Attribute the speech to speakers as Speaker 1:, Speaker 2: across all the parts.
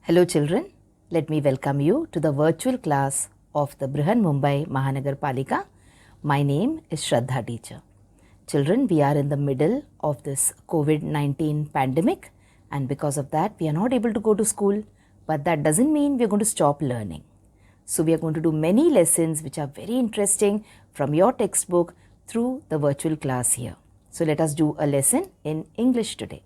Speaker 1: Hello children, let me welcome you to the virtual class of the Brihan Mumbai Mahanagar Palika. My name is Shraddha teacher. Children, we are in the middle of this COVID-19 pandemic, and because of that we are not able to go to school, but that doesn't mean we are going to stop learning. So we are going to do many lessons which are very interesting from your textbook through the virtual class here. So let us do a lesson in English today.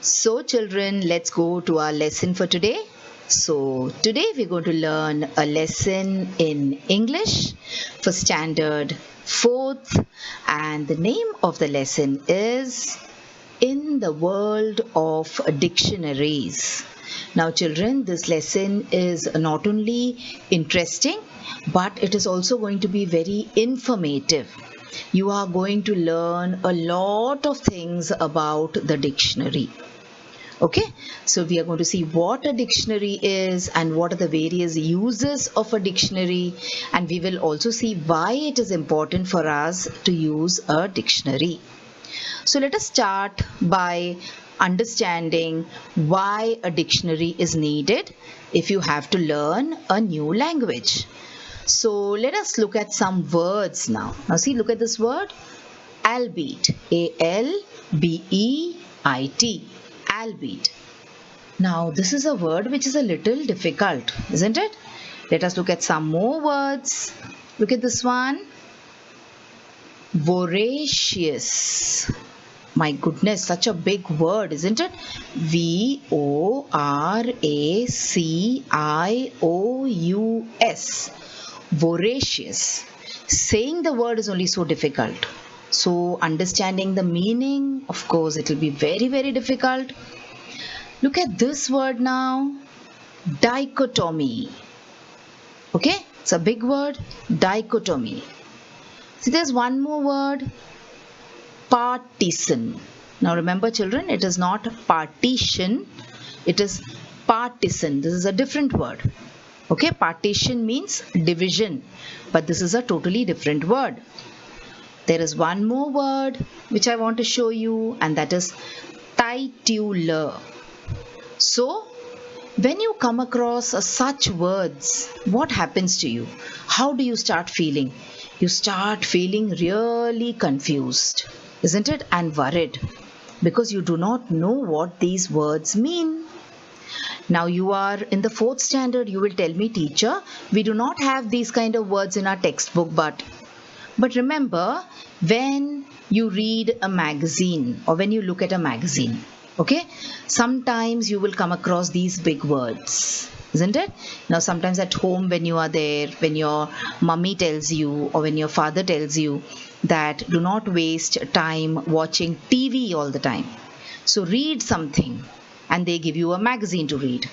Speaker 2: So children, let's go to our lesson for today. So today we're going to learn a lesson in English for standard 4th, and the name of the lesson is In the World of Dictionaries. Now children, this lesson is not only interesting, but it is also going to be very informative. You are going to learn a lot of things about the dictionary. Okay, so we are going to see what a dictionary is and what are the various uses of a dictionary, and we will also see why it is important for us to use a dictionary. So let us start by understanding why a dictionary is needed if you have to learn a new language. So let us look at some words now. Now see, look at this word, albeet, A-L-B-E-I-T, albeet. Now this is a word which is a little difficult, isn't it? Let us look at some more words. Look at this one, voracious. My goodness, such a big word, isn't it? V-O-R-A-C-I-O-U-S. Voracious. Saying the word is only so difficult. So understanding the meaning, of course, it will be very, very difficult. Look at this word now, dichotomy. Okay, it's a big word, dichotomy. See, there's one more word, partisan. Now remember children, it is not partition, it is partisan. This is a different word. Okay, partition means division, but this is a totally different word. There is one more word which I want to show you, and that is titular. So when you come across such words, what happens to you? How do you start feeling? You start feeling really confused, isn't it? And worried, because you do not know what these words mean. Now you are in the 4th standard, you will tell me, teacher, we do not have these kind of words in our textbook, but remember, when you read a magazine or when you look at a magazine, okay, sometimes you will come across these big words, isn't it? Now sometimes at home, when you are there, when your mummy tells you or when your father tells you that do not waste time watching TV all the time, so read something, and they give you a magazine to read.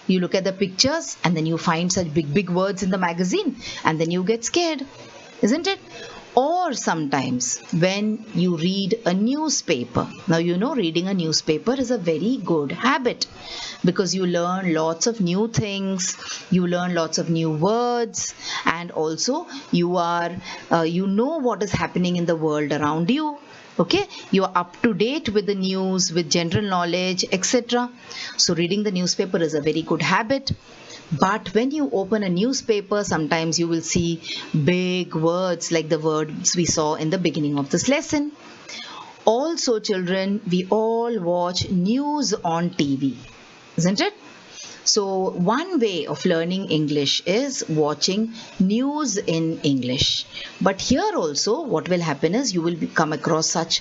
Speaker 2: You look at the pictures and then you find such big words in the magazine, and then you get scared, isn't it? Or sometimes when you read a newspaper. Now you know, reading a newspaper is a very good habit, because you learn lots of new things, you learn lots of new words, and also you know what is happening in the world around you. Okay, you are up to date with the news, with general knowledge, etc. So reading the newspaper is a very good habit. But when you open a newspaper, sometimes you will see big words like the words we saw in the beginning of this lesson. Also children, we all watch news on TV, isn't it? So one way of learning English is watching news in English. But here also what will happen is you will come across such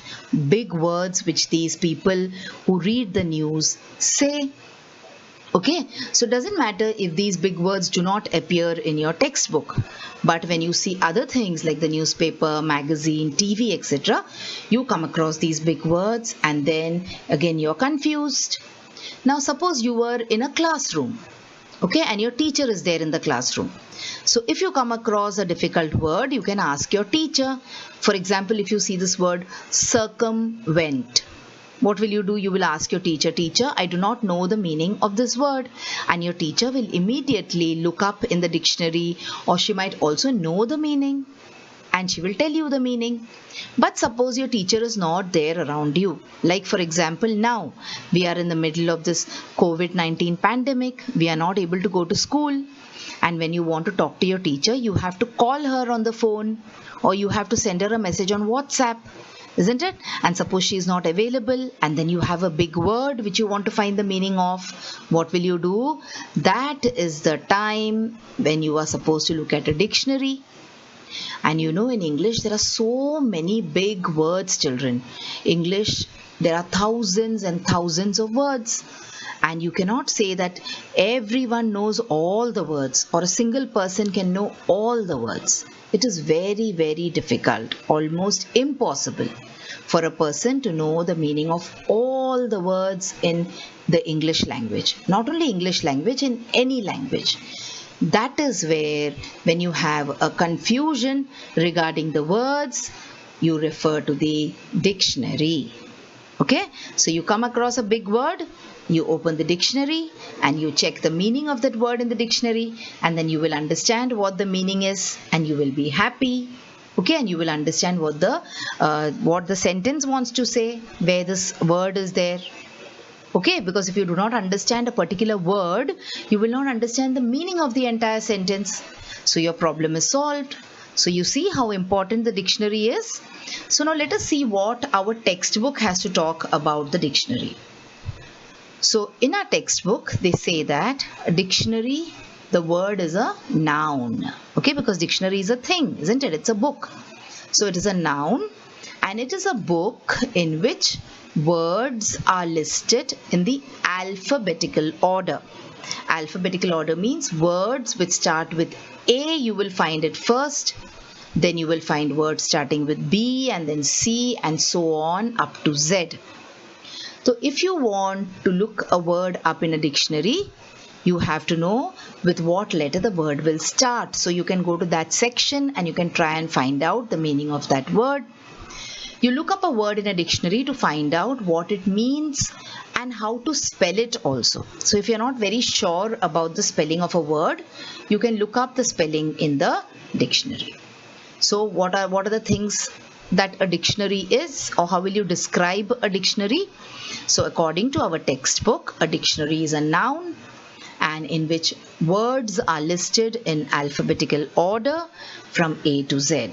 Speaker 2: big words which these people who read the news say. Okay, so it doesn't matter if these big words do not appear in your textbook, but when you see other things like the newspaper, magazine, TV, etc., you come across these big words, and then again you're confused. Now suppose you were in a classroom, okay, and your teacher is there in the classroom. So if you come across a difficult word, you can ask your teacher. For example, if you see this word circumvent, what will you do? You will ask your teacher, teacher, I do not know the meaning of this word. And your teacher will immediately look up in the dictionary, or she might also know the meaning. and she will tell you the meaning. But suppose your teacher is not there around you. Like for example, now we are in the middle of this COVID-19 pandemic. We are not able to go to school. And when you want to talk to your teacher, you have to call her on the phone, or you have to send her a message on WhatsApp, isn't it? And suppose she is not available, and then you have a big word which you want to find the meaning of. What will you do? That is the time when you are supposed to look at a dictionary. And you know, in English there are so many big words, children. English, there are thousands and thousands of words. And you cannot say that everyone knows all the words, or a single person can know all the words. It is very, very difficult, almost impossible for a person to know the meaning of all the words in the English language. Not only English language, in any language. That is where, when you have a confusion regarding the words, you refer to the dictionary. Okay, so you come across a big word, you open the dictionary and you check the meaning of that word in the dictionary, and then you will understand what the meaning is, and you will be happy. Okay, and you will understand what the sentence wants to say, where this word is there. Okay, because if you do not understand a particular word, you will not understand the meaning of the entire sentence. So your problem is solved. So you see how important the dictionary is. So now let us see what our textbook has to talk about the dictionary. So in our textbook, they say that a dictionary, the word is a noun. Okay, because dictionary is a thing, isn't it? It's a book. So it is a noun, and it is a book in which words are listed in the alphabetical order. Alphabetical order means words which start with A, you will find it first. Then you will find words starting with B, and then C, and so on up to Z. So if you want to look a word up in a dictionary, you have to know with what letter the word will start. So you can go to that section and you can try and find out the meaning of that word. You look up a word in a dictionary to find out what it means and how to spell it also. So if you're not very sure about the spelling of a word, you can look up the spelling in the dictionary. So what are the things that a dictionary is, or how will you describe a dictionary? So according to our textbook, a dictionary is a noun, and in which words are listed in alphabetical order from A to Z.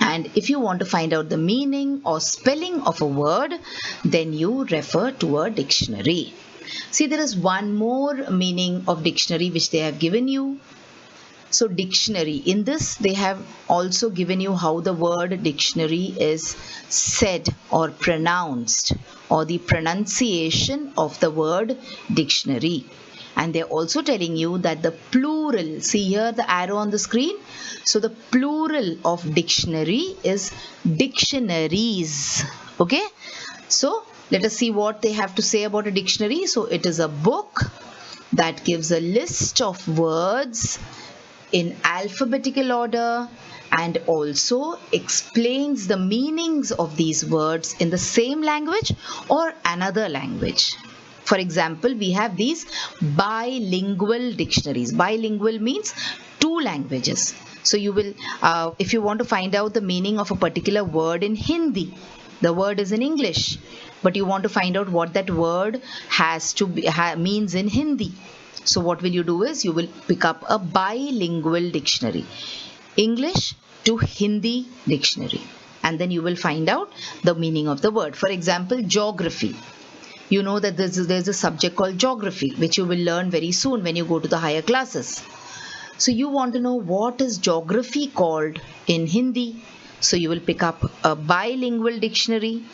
Speaker 2: And if you want to find out the meaning or spelling of a word, then you refer to a dictionary. See, there is one more meaning of dictionary which they have given you. So dictionary, in this they have also given you how the word dictionary is said or pronounced, or the pronunciation of the word dictionary. And they're also telling you that the plural, see here the arrow on the screen, so the plural of dictionary is dictionaries. Okay, so let us see what they have to say about a dictionary. So it is a book that gives a list of words in alphabetical order and also explains the meanings of these words in the same language or another language. For example, we have these bilingual dictionaries. Bilingual means two languages. So you will, if you want to find out the meaning of a particular word in Hindi, the word is in English, but you want to find out what that word has to be, means in Hindi. So what will you do is you will pick up a bilingual dictionary, English to Hindi dictionary, and then you will find out the meaning of the word. For example, geography. You know that there's a subject called geography, which you will learn very soon when you go to the higher classes. So you want to know what is geography called in Hindi. So you will pick up a bilingual dictionary.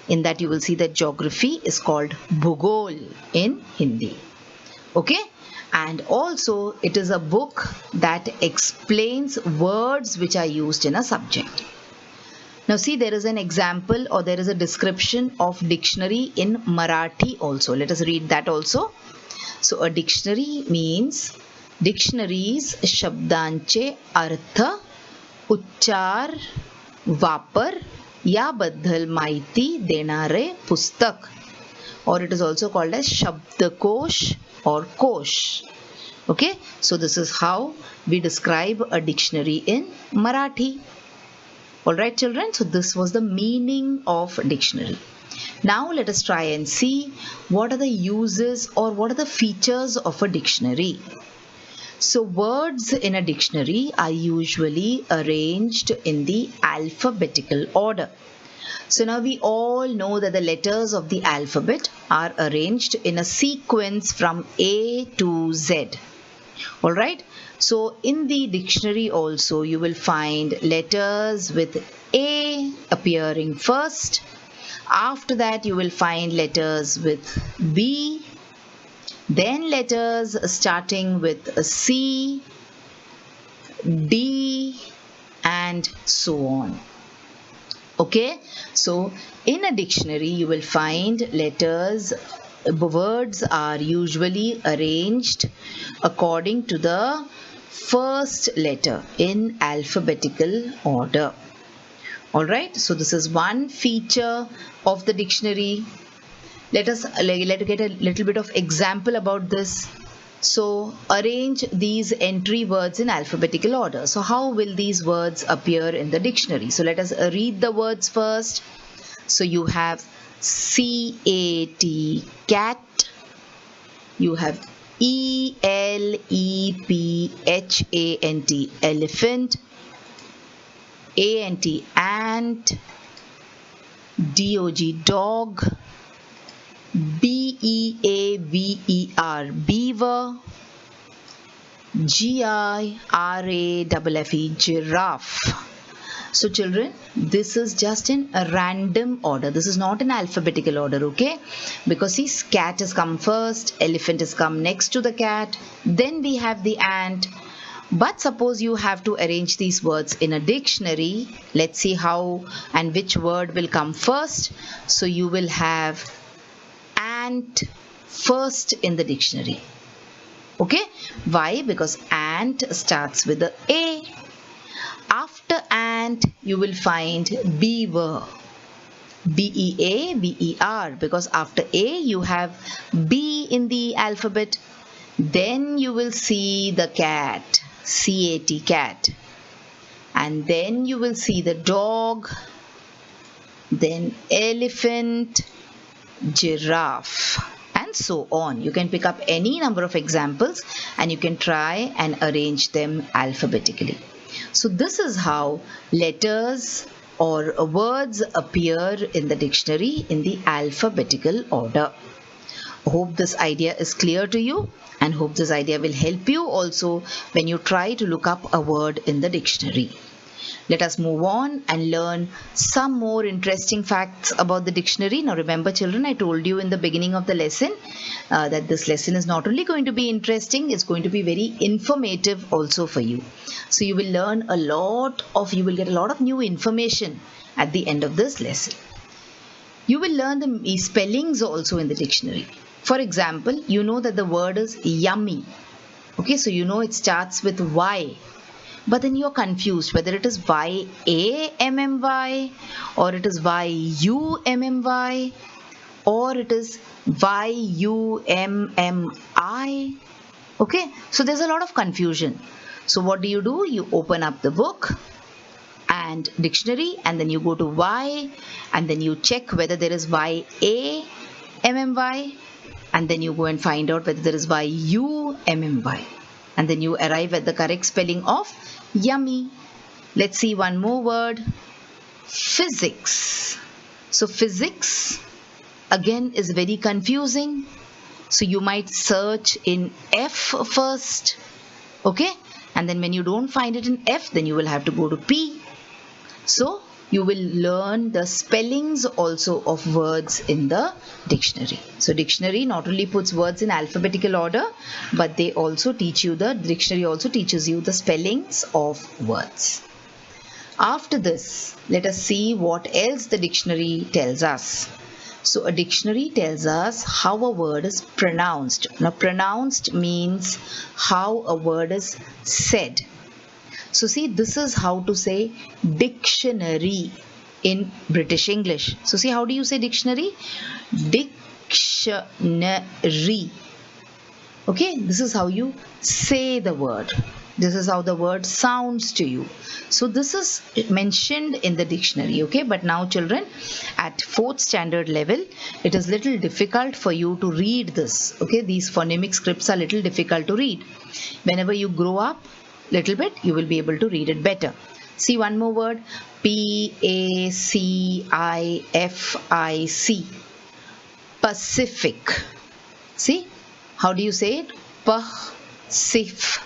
Speaker 2: In that you will see that geography is called Bhugol in Hindi. Okay? And also it is a book that explains words which are used in a subject. Now see, there is an example or there is a description of dictionary in Marathi also. Let us read that also. So a dictionary means dictionaries शब्दांचे अर्थ, उच्चार, वापर याबद्दल माहिती देणारे पुस्तक, or it is also called as शब्दकोश or kosh. Okay, so this is how we describe a dictionary in Marathi. Alright children, so this was the meaning of dictionary. Now let us try and see what are the uses or what are the features of a dictionary. So words in a dictionary are usually arranged in the alphabetical order. So now we all know that the letters of the alphabet are arranged in a sequence from A to Z. Alright, so in the dictionary also you will find letters with A appearing first. After that you will find letters with B, then letters starting with C, D and so on. Okay, so in a dictionary you will find words are usually arranged according to the first letter in alphabetical order. Alright, so this is one feature of the dictionary. Let us get a little bit of example about this. So arrange these entry words in alphabetical order. So how will these words appear in the dictionary? So let us read the words first. So you have C-A-T, cat. You have E-L-E-P-H-A-N-T, elephant. A-N-T, ant. D-O-G, dog. B-E-A-V-E-R, beaver. G-I-R-A-F-F-E, giraffe. So children, this is just in a random order. This is not in alphabetical order, okay? Because see, cat has come first, elephant has come next to the cat, then we have the ant. But suppose you have to arrange these words in a dictionary. Let's see how and which word will come first. So you will have ant first in the dictionary. Okay? Why? Because ant starts with the A. After ant, you will find beaver. B-E-A-V-E-R, because after A you have B in the alphabet. Then you will see the cat, C-A-T, cat. And then you will see the dog, then elephant, giraffe, and so on. You can pick up any number of examples and you can try and arrange them alphabetically. So this is how letters or words appear in the dictionary in the alphabetical order. Hope this idea is clear to you and hope this idea will help you also when you try to look up a word in the dictionary. Let us move on and learn some more interesting facts about the dictionary. Now remember children, I told you in the beginning of the lesson that this lesson is not only going to be interesting, it's going to be very informative also for you. So you will learn you will get a lot of new information at the end of this lesson. You will learn the spellings also in the dictionary. For example, you know that the word is yummy. Okay, so you know it starts with Y. But then you're confused whether it is Y-A-M-M-Y or it is Y-U-M-M-Y or it is Y-U-M-M-I. Okay, so there's a lot of confusion. So what do? You open up the book and dictionary and then you go to Y and then you check whether there is Y-A-M-M-Y and then you go and find out whether there is Y-U-M-M-Y. And then you arrive at the correct spelling of yummy. Let's see one more word. Physics. So physics again is very confusing. So you might search in F first. Okay. And then when you don't find it in F, then you will have to go to P. So you will learn the spellings also of words in the dictionary. So dictionary not only puts words in alphabetical order, but the dictionary also teaches you the spellings of words. After this, let us see what else the dictionary tells us. So a dictionary tells us how a word is pronounced. Now pronounced means how a word is said. So see, this is how to say dictionary in British English. So see, how do you say dictionary? Dictionary. Okay, this is how you say the word. This is how the word sounds to you. So this is mentioned in the dictionary, okay? But now children, at 4th standard level, it is little difficult for you to read this, okay? These phonemic scripts are little difficult to read. Whenever you grow up little bit, you will be able to read it better. See one more word, Pacific. Pacific. See, how do you say it? Pacific.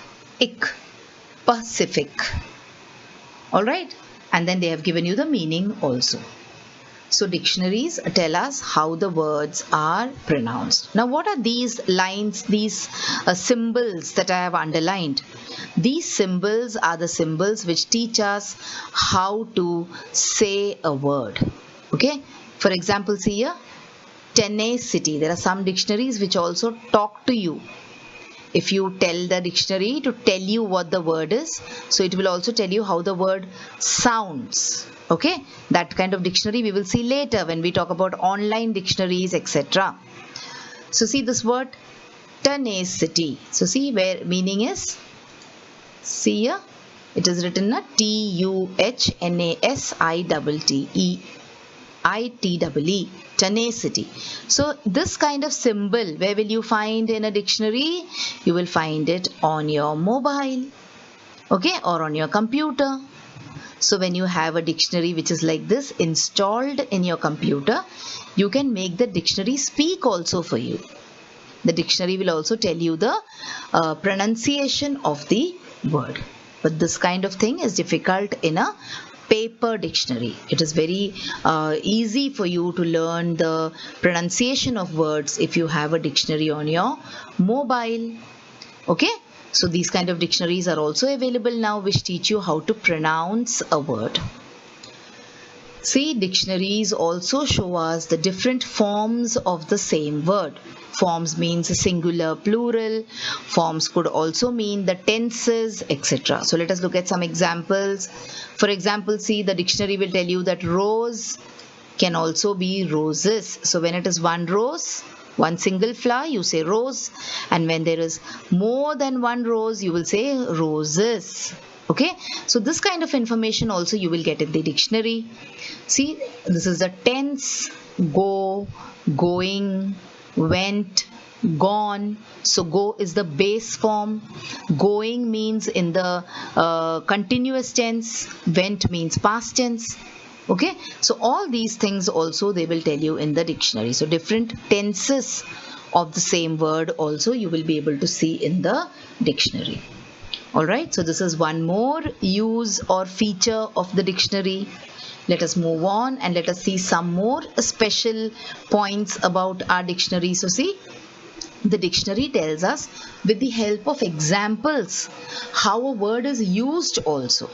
Speaker 2: Pacific. Alright, and then they have given you the meaning also. So dictionaries tell us how the words are pronounced. Now what are these lines, these symbols that I have underlined? These symbols are the symbols which teach us how to say a word. Okay, for example, see here, tenacity. There are some dictionaries which also talk to you. If you tell the dictionary to tell you what the word is, so it will also tell you how the word sounds. Okay, that kind of dictionary we will see later when we talk about online dictionaries, etc. So see this word tenacity. So see where meaning is. See here, it is written a T-U-H-N-A-S-I-T-T-E. Tenacity. So this kind of symbol, where will you find in a dictionary? You will find it on your mobile, okay, or on your computer. So when you have a dictionary which is like this installed in your computer, you can make the dictionary speak also for you. The dictionary will also tell you the pronunciation of the word. But this kind of thing is difficult in a paper dictionary. It is very easy for you to learn the pronunciation of words if you have a dictionary on your mobile. Okay, so these kind of dictionaries are also available now which teach you how to pronounce a word. See, dictionaries also show us the different forms of the same word. Forms means singular, plural. Forms could also mean the tenses, etc. So let us look at some examples. For example, see, the dictionary will tell you that rose can also be roses. So when it is one rose, one single flower, you say rose. And when there is more than one rose, you will say roses. Okay, so this kind of information also you will get in the dictionary. See, this is the tense, go, going, went, gone. So go is the base form, going means in the continuous tense, went means past tense. Okay, so all these things also they will tell you in the dictionary. So different tenses of the same word also you will be able to see in the dictionary. Alright, so this is one more use or feature of the dictionary. Let us move on and let us see some more special points about our dictionary. So see, the dictionary tells us with the help of examples how a word is used also.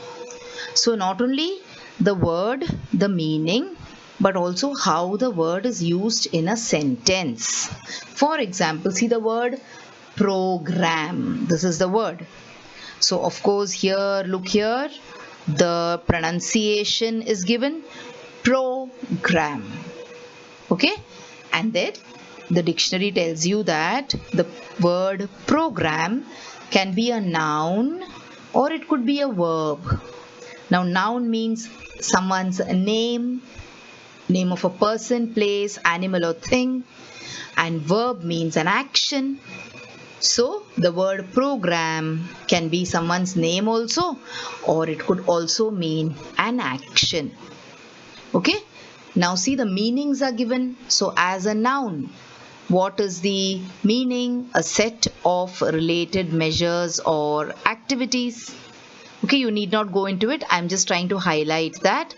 Speaker 2: So not only the word, the meaning, but also how the word is used in a sentence. For example, see the word program. This is the word. So of course here, look here, the pronunciation is given program. Okay, and then the dictionary tells you that the word program can be a noun or it could be a verb. Now noun means someone's name, name of a person, place, animal or thing, and verb means an action. So the word program can be someone's name also, or it could also mean an action. Okay, now see the meanings are given. So as a noun, what is the meaning? A set of related measures or activities. Okay, you need not go into it. I'm just trying to highlight that.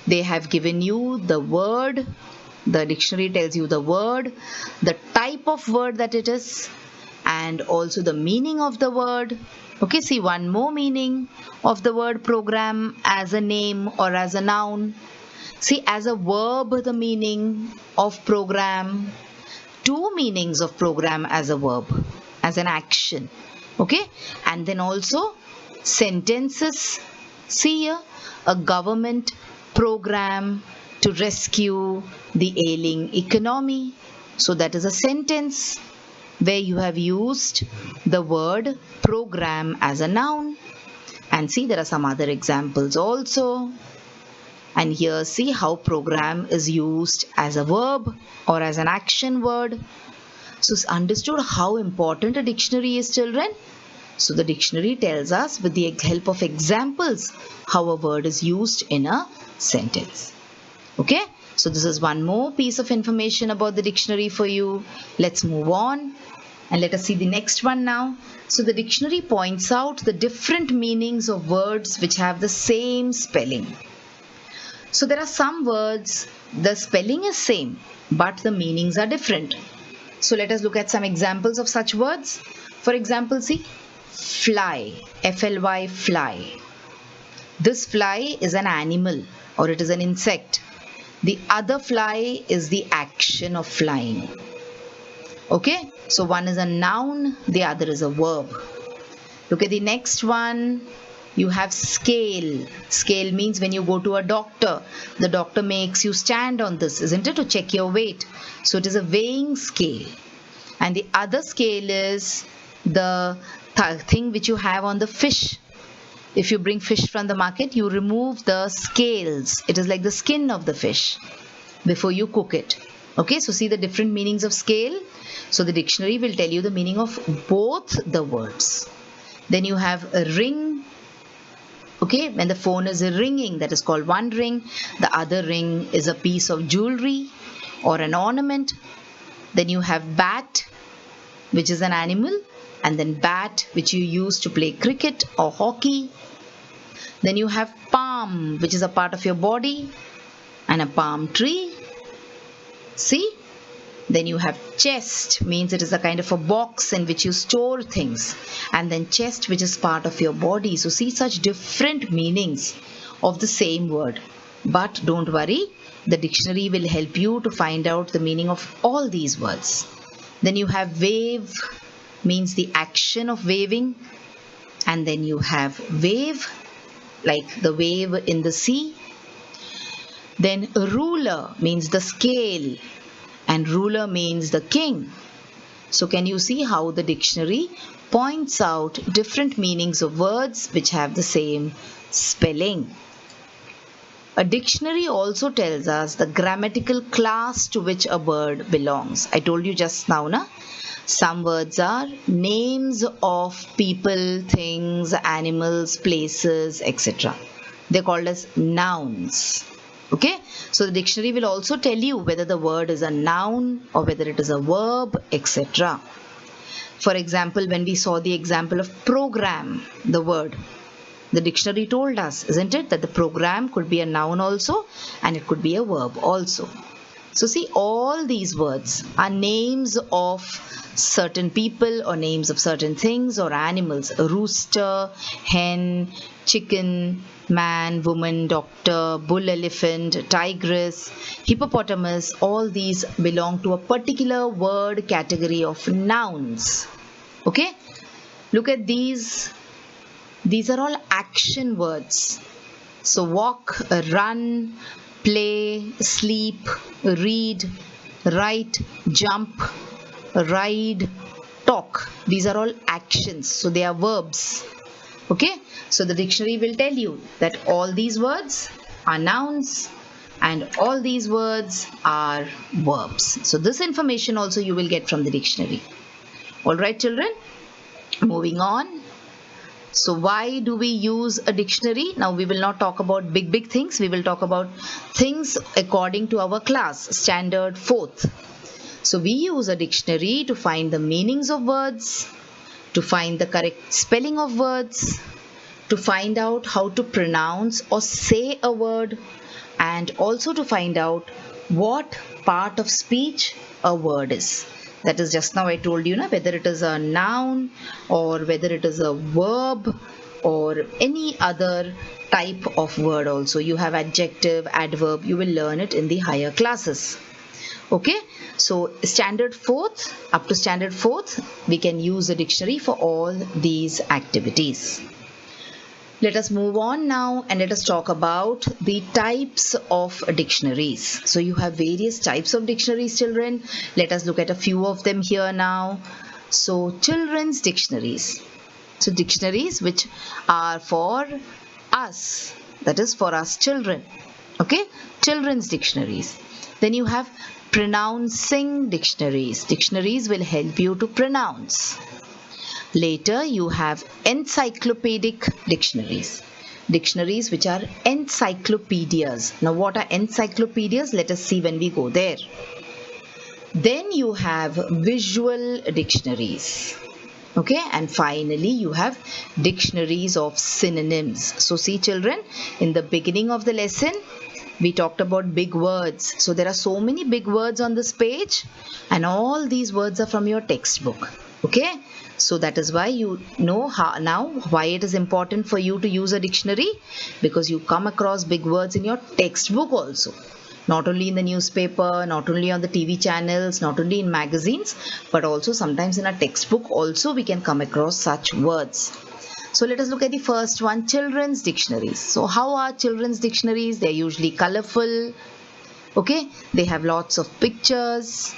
Speaker 2: They have given you the word. The dictionary tells you the word, the type of word that it is, and also the meaning of the word. Okay, see one more meaning of the word program as a name or as a noun. See, as a verb, the meaning of program. Two meanings of program as a verb, as an action. Okay, and then also sentences. See here, a government program to rescue the ailing economy. So that is a sentence. where you have used the word program as a noun. And see, there are some other examples also. And here see how program is used as a verb or as an action word. So it's understood how important a dictionary is, children. So the dictionary tells us with the help of examples how a word is used in a sentence. Okay, so this is one more piece of information about the dictionary for you. Let's move on and let us see the next one now. So the dictionary points out the different meanings of words which have the same spelling. So there are some words, the spelling is same, but the meanings are different. So let us look at some examples of such words. For example, see, fly, F-L-Y, fly. This fly is an animal or it is an insect. The other fly is the action of flying. Okay, so one is a noun, the other is a verb. Look at the next one. You have scale. Scale means when you go to a doctor, the doctor makes you stand on this, isn't it, to check your weight. So it is a weighing scale. And the other scale is the thing which you have on the fish. If you bring fish from the market, you remove the scales. It is like the skin of the fish before you cook it. Okay, so see the different meanings of scale. So the dictionary will tell you the meaning of both the words. Then you have a ring. Okay, when the phone is ringing, that is called one ring. The other ring is a piece of jewelry or an ornament. Then you have bat, which is an animal, and then bat, which you use to play cricket or hockey. Then you have palm, which is a part of your body, and a palm tree. See? Then you have chest, means it is a kind of a box in which you store things. And then chest, which is part of your body. So see such different meanings of the same word. But don't worry, the dictionary will help you to find out the meaning of all these words. Then you have wave, means the action of waving. And then you have wave, like the wave in the sea. Then ruler means the scale. And ruler means the king. So can you see how the dictionary points out different meanings of words which have the same spelling? A dictionary also tells us the grammatical class to which a word belongs. I told you just now, na? Some words are names of people, things, animals, places, etc. They're called as nouns. Okay, so the dictionary will also tell you whether the word is a noun or whether it is a verb, etc. For example, when we saw the example of program, the word, the dictionary told us, isn't it, that the program could be a noun also and it could be a verb also. So see, all these words are names of certain people or names of certain things or animals. A rooster, hen, chicken, man, woman, doctor, bull, elephant, tigress, hippopotamus, all these belong to a particular word category of nouns. Okay, look at these. These are all action words. So walk, run, play, sleep, read, write, jump, ride, talk. These are all actions. So they are verbs. Okay, so the dictionary will tell you that all these words are nouns and all these words are verbs. So this information also you will get from the dictionary. Alright children, moving on. So why do we use a dictionary? Now we will not talk about big things. We will talk about things according to our class, standard 4th. So we use a dictionary to find the meanings of words, to find the correct spelling of words, to find out how to pronounce or say a word, and also to find out what part of speech a word is. That is, just now I told you, whether it is a noun or whether it is a verb or any other type of word also. You have adjective, adverb, you will learn it in the higher classes. Okay, so standard 4th, up to standard 4th, we can use a dictionary for all these activities. Let us move on now and let us talk about the types of dictionaries. So you have various types of dictionaries, children. Let us look at a few of them here now. So children's dictionaries. So dictionaries which are for us, that is for us children. Okay, children's dictionaries. Then you have pronouncing dictionaries. Dictionaries will help you to pronounce. Later you have encyclopedic dictionaries. Dictionaries which are encyclopedias. Now what are encyclopedias? Let us see when we go there. Then you have visual dictionaries. Okay, and finally you have dictionaries of synonyms. So see children, in the beginning of the lesson we talked about big words. So there are so many big words on this page, and all these words are from your textbook. Okay, so that is why you know now why it is important for you to use a dictionary, because you come across big words in your textbook also. Not only in the newspaper, not only on the TV channels, not only in magazines, but also sometimes in a textbook also we can come across such words. So let us look at the first one, children's dictionaries. So how are children's dictionaries? They're usually colorful. Okay, they have lots of pictures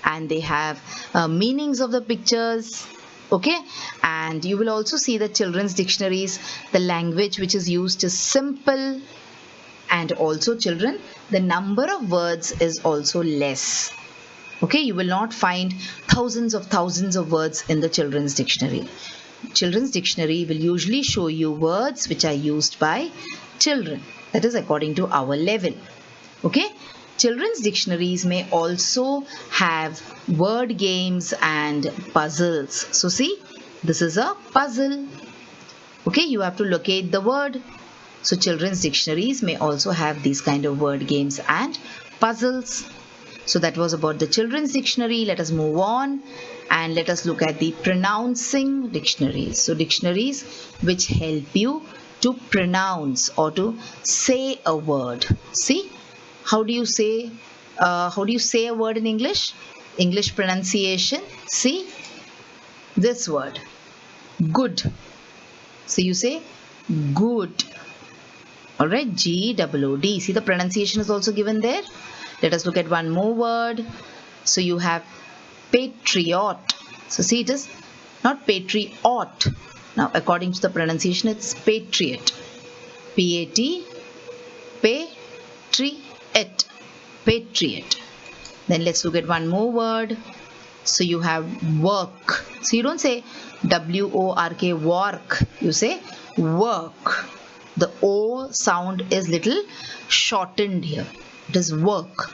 Speaker 2: and they have meanings of the pictures. Okay, and you will also see the children's dictionaries, the language which is used is simple, and also children, the number of words is also less. Okay, you will not find thousands of words in the children's dictionary. Children's dictionary will usually show you words which are used by children, that is according to our level. Okay, children's dictionaries may also have word games and puzzles. So see, this is a puzzle. Okay, you have to locate the word. So children's dictionaries may also have these kind of word games and puzzles. So that was about the children's dictionary. Let us move on and let us look at the pronouncing dictionaries. So dictionaries which help you to pronounce or to say a word. See, how do you say a word in English? English pronunciation. See, this word, good. So you say good. Alright, G-O-O-D. See, the pronunciation is also given there. Let us look at one more word. So you have patriot. So see, it is not patriot. Now according to the pronunciation it's patriot. P-A-T, patriot. Patriot. Then let's look at one more word. So you have work. So you don't say W-O-R-K, work. You say work. The O sound is little shortened here. It is work.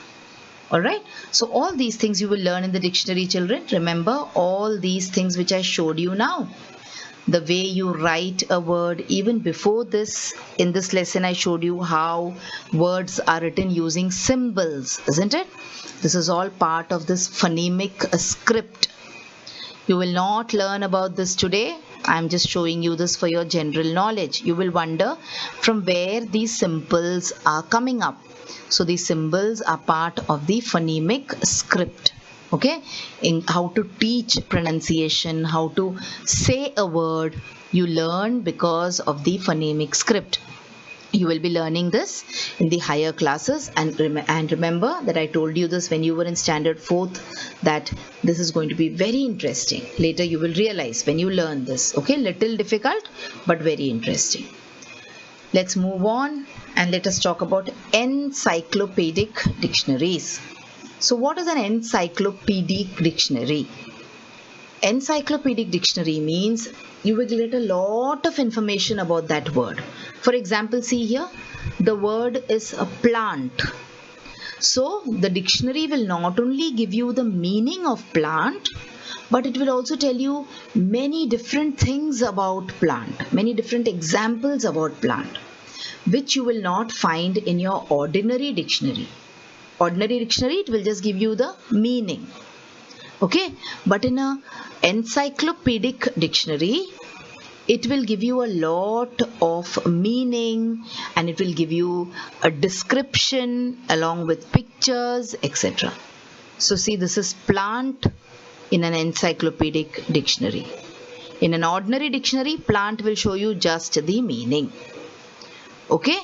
Speaker 2: Alright. So all these things you will learn in the dictionary, children. Remember all these things which I showed you now. The way you write a word. Even before this, in this lesson I showed you how words are written using symbols, isn't it? This is all part of this phonemic script. You will not learn about this today. I am just showing you this for your general knowledge. You will wonder from where these symbols are coming up. So these symbols are part of the phonemic script. Okay, in how to teach pronunciation, how to say a word, you learn because of the phonemic script. You will be learning this in the higher classes, and remember that I told you this when you were in standard 4th, that this is going to be very interesting. Later you will realize when you learn this. Okay, little difficult but very interesting. Let's move on and let us talk about encyclopedic dictionaries. So what is an encyclopedic dictionary? Encyclopedic dictionary means you will get a lot of information about that word. For example, see here, the word is a plant. So the dictionary will not only give you the meaning of plant, but it will also tell you many different things about plant, many different examples about plant, which you will not find in your ordinary dictionary. Ordinary dictionary, it will just give you the meaning. Okay, but in a encyclopedic dictionary, it will give you a lot of meaning, and it will give you a description along with pictures, etc. So see, this is plant in an encyclopedic dictionary. In an ordinary dictionary, plant will show you just the meaning. Okay,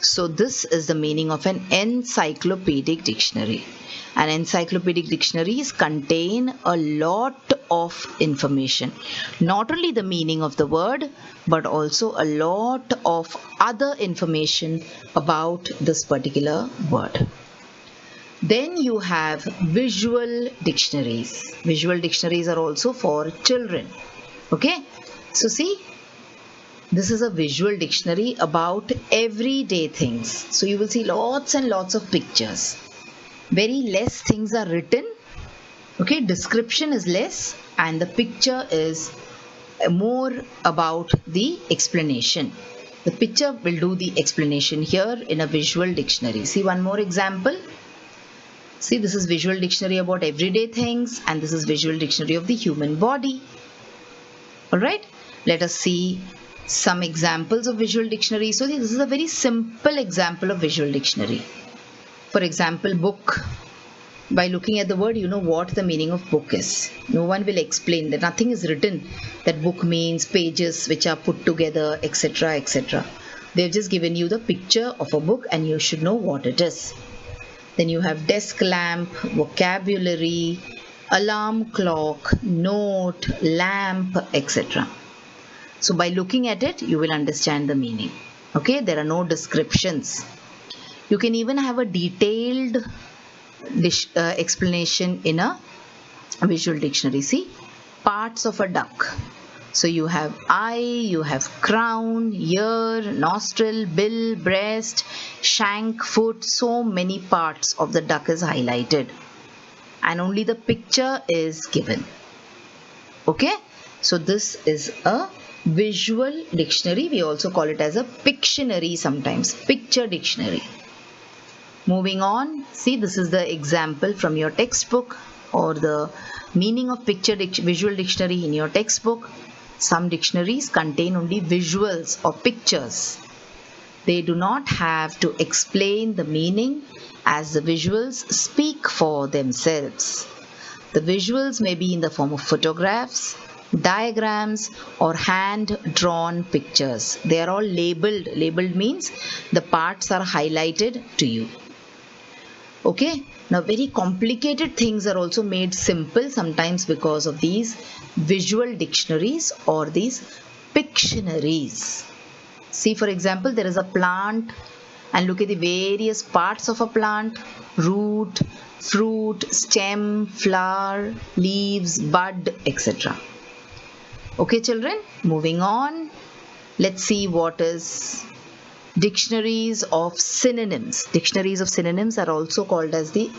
Speaker 2: So this is the meaning of an encyclopedic dictionary. And encyclopedic dictionaries contain a lot of information. Not only the meaning of the word, but also a lot of other information about this particular word. Then you have visual dictionaries. Visual dictionaries are also for children. Okay, so see, this is a visual dictionary about everyday things. So you will see lots and lots of pictures. Very less things are written. Okay, description is less and the picture is more about the explanation. The picture will do the explanation here in a visual dictionary. See one more example. See, this is visual dictionary about everyday things and this is visual dictionary of the human body. Alright, let us see some examples of visual dictionary. So this is a very simple example of visual dictionary. For example, book. By looking at the word, you know what the meaning of book is. No one will explain that. Nothing is written that book means pages which are put together, etc., etc. They've just given you the picture of a book and you should know what it is. Then you have desk lamp, vocabulary, alarm clock, note, lamp, etc. So by looking at it, you will understand the meaning. Okay, there are no descriptions. You can even have a detailed explanation in a visual dictionary. See, parts of a duck. So you have eye, you have crown, ear, nostril, bill, breast, shank, foot. So many parts of the duck is highlighted and only the picture is given. Okay, so this is a visual dictionary. We also call it as a Pictionary sometimes, picture dictionary. Moving on, see, this is the example from your textbook or the meaning of visual dictionary in your textbook. Some dictionaries contain only visuals or pictures. They do not have to explain the meaning as the visuals speak for themselves. The visuals may be in the form of photographs, diagrams or hand-drawn pictures. They are all labeled. Labeled means the parts are highlighted to you. Okay, now very complicated things are also made simple sometimes because of these visual dictionaries or these Pictionaries. See, for example, there is a plant and look at the various parts of a plant: root, fruit, stem, flower, leaves, bud, etc. Okay, children, moving on. Let's see what is dictionaries of synonyms. Dictionaries of synonyms are also called as the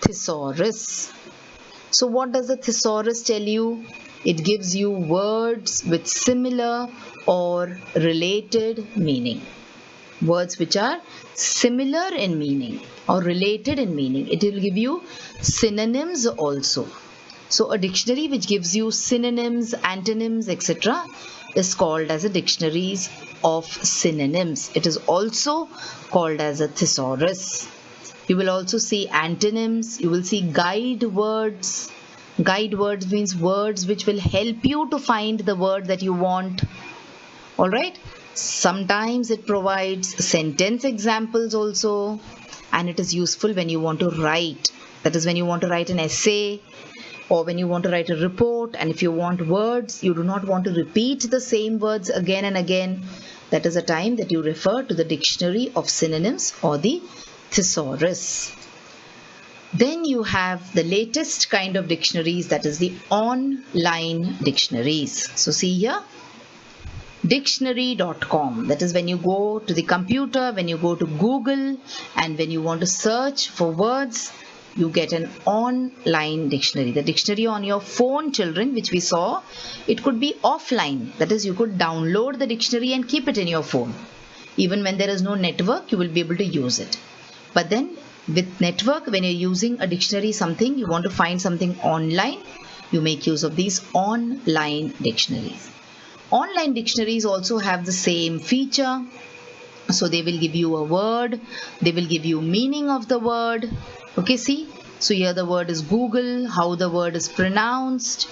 Speaker 2: thesaurus. So what does the thesaurus tell you? It gives you words with similar or related meaning. Words which are similar in meaning or related in meaning. It will give you synonyms also. So a dictionary which gives you synonyms, antonyms, etc. is called as a dictionaries of synonyms. It is also called as a thesaurus. You will also see antonyms. You will see guide words. Guide words means words which will help you to find the word that you want. Alright. Sometimes it provides sentence examples also, and it is useful when you want to write. That is when you want to write an essay or when you want to write a report, and if you want words, you do not want to repeat the same words again and again. That is a time that you refer to the dictionary of synonyms or the thesaurus. Then you have the latest kind of dictionaries, that is the online dictionaries. So see here, dictionary.com. That is when you go to the computer, when you go to Google, and when you want to search for words, you get an online dictionary. The dictionary on your phone, children, which we saw, it could be offline. That is, you could download the dictionary and keep it in your phone. Even when there is no network, you will be able to use it. But then with network, when you're using a dictionary, you want to find something online, you make use of these online dictionaries. Online dictionaries also have the same feature. So they will give you a word, they will give you meaning of the word. Okay, see, so here the word is Google, how the word is pronounced,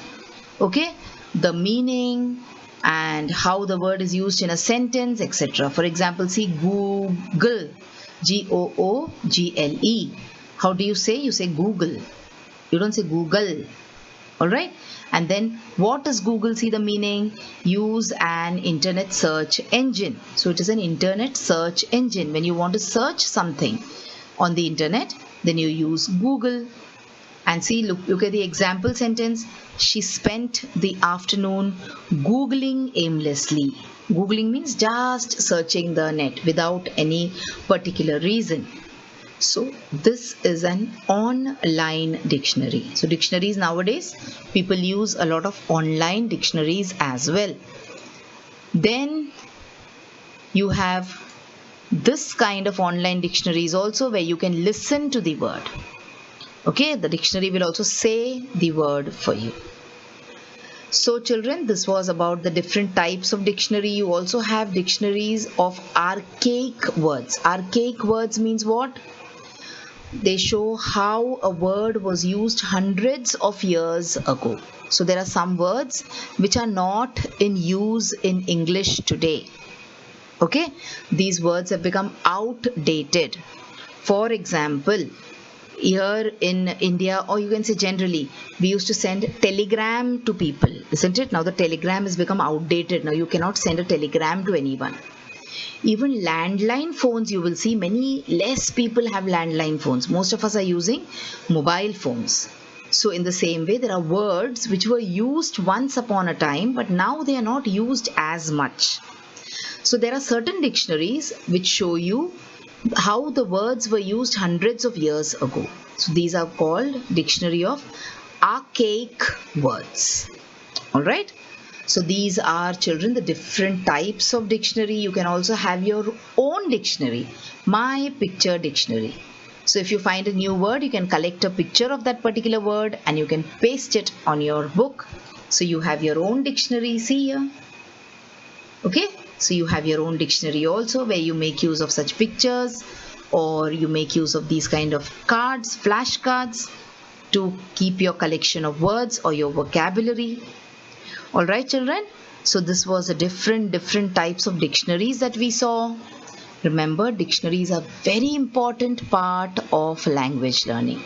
Speaker 2: okay, the meaning, and how the word is used in a sentence, etc. For example, see Google, Google. How do you say? You say Google. You don't say Google. Alright? And then what does Google? See the meaning? Use an internet search engine. So it is an internet search engine. When you want to search something on the internet, then you use Google. And see, look at the example sentence. She spent the afternoon Googling aimlessly. Googling means just searching the net without any particular reason. So this is an online dictionary. So dictionaries nowadays, people use a lot of online dictionaries as well. Then you have this kind of online dictionaries also, where you can listen to the word. Okay, the dictionary will also say the word for you. So children, this was about the different types of dictionary. You also have dictionaries of archaic words. Archaic words means what? They show how a word was used hundreds of years ago. So there are some words which are not in use in English today. Okay, these words have become outdated. For example, here in India, or you can say generally, we used to send telegram to people, isn't it? Now the telegram has become outdated. Now you cannot send a telegram to anyone. Even landline phones, you will see many less people have landline phones. Most of us are using mobile phones. So in the same way, there are words which were used once upon a time, but now they are not used as much. So there are certain dictionaries which show you how the words were used hundreds of years ago. So these are called Dictionary of Archaic Words. Alright. So these are, children, the different types of dictionary. You can also have your own dictionary, My Picture Dictionary. So if you find a new word, you can collect a picture of that particular word and you can paste it on your book. So you have your own dictionary, see here. Okay, so you have your own dictionary also, where you make use of such pictures, or you make use of these kind of cards, flashcards, to keep your collection of words or your vocabulary. Alright children, so this was a different types of dictionaries that we saw. Remember, dictionaries are very important part of language learning.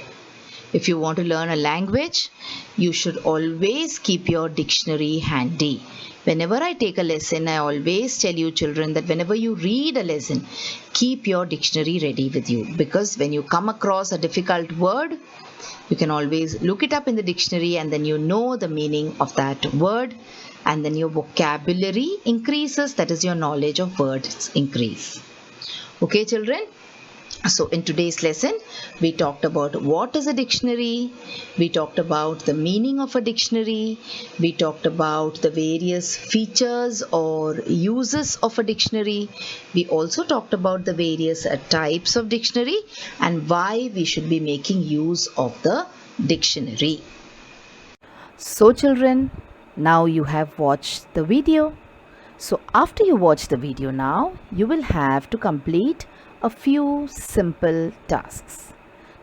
Speaker 2: If you want to learn a language, you should always keep your dictionary handy. Whenever I take a lesson, I always tell you children that whenever you read a lesson, keep your dictionary ready with you, because when you come across a difficult word, you can always look it up in the dictionary and then you know the meaning of that word, and then your vocabulary increases, that is, your knowledge of words increase. Okay children, so in today's lesson we talked about what is a dictionary, we talked about the meaning of a dictionary, we talked about the various features or uses of a dictionary, we also talked about the various types of dictionary and why we should be making use of the dictionary.
Speaker 1: So children, now you have watched the video. So after you watch the video now, you will have to complete a few simple tasks.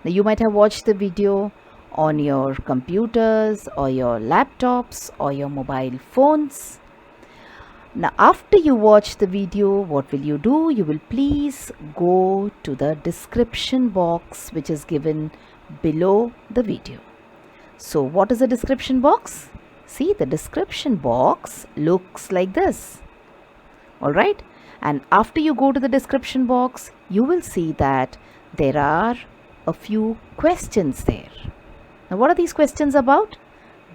Speaker 1: Now you might have watched the video on your computers or your laptops or your mobile phones. Now after you watch the video, what will you do? You will please go to the description box which is given below the video. So what is the description box? See, the description box looks like this. Alright, and after you go to the description box, you will see that there are a few questions there. Now what are these questions about?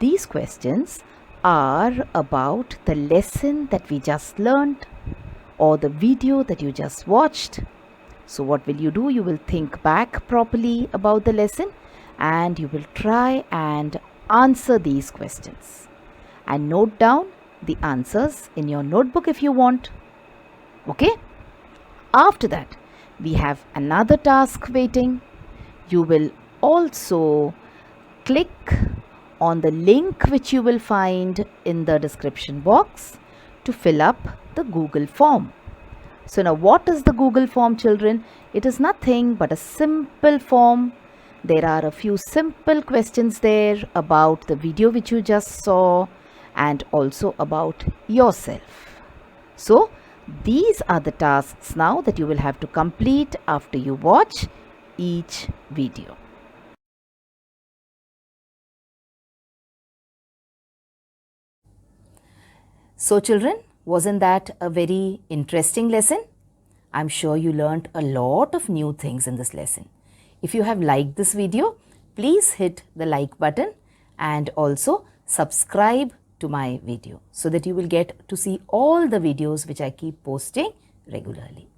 Speaker 1: These questions are about the lesson that we just learned or the video that you just watched. So what will you do? You will think back properly about the lesson and you will try and answer these questions and note down the answers in your notebook if you want. Okay? After that, we have another task waiting. You will also click on the link which you will find in the description box to fill up the Google form. So now what is the Google form, children? It is nothing but a simple form. There are a few simple questions there about the video which you just saw, and also about yourself. So, these are the tasks now that you will have to complete after you watch each video. So children, wasn't that a very interesting lesson? I'm sure you learnt a lot of new things in this lesson. If you have liked this video, please hit the like button and also subscribe to my video so that you will get to see all the videos which I keep posting regularly.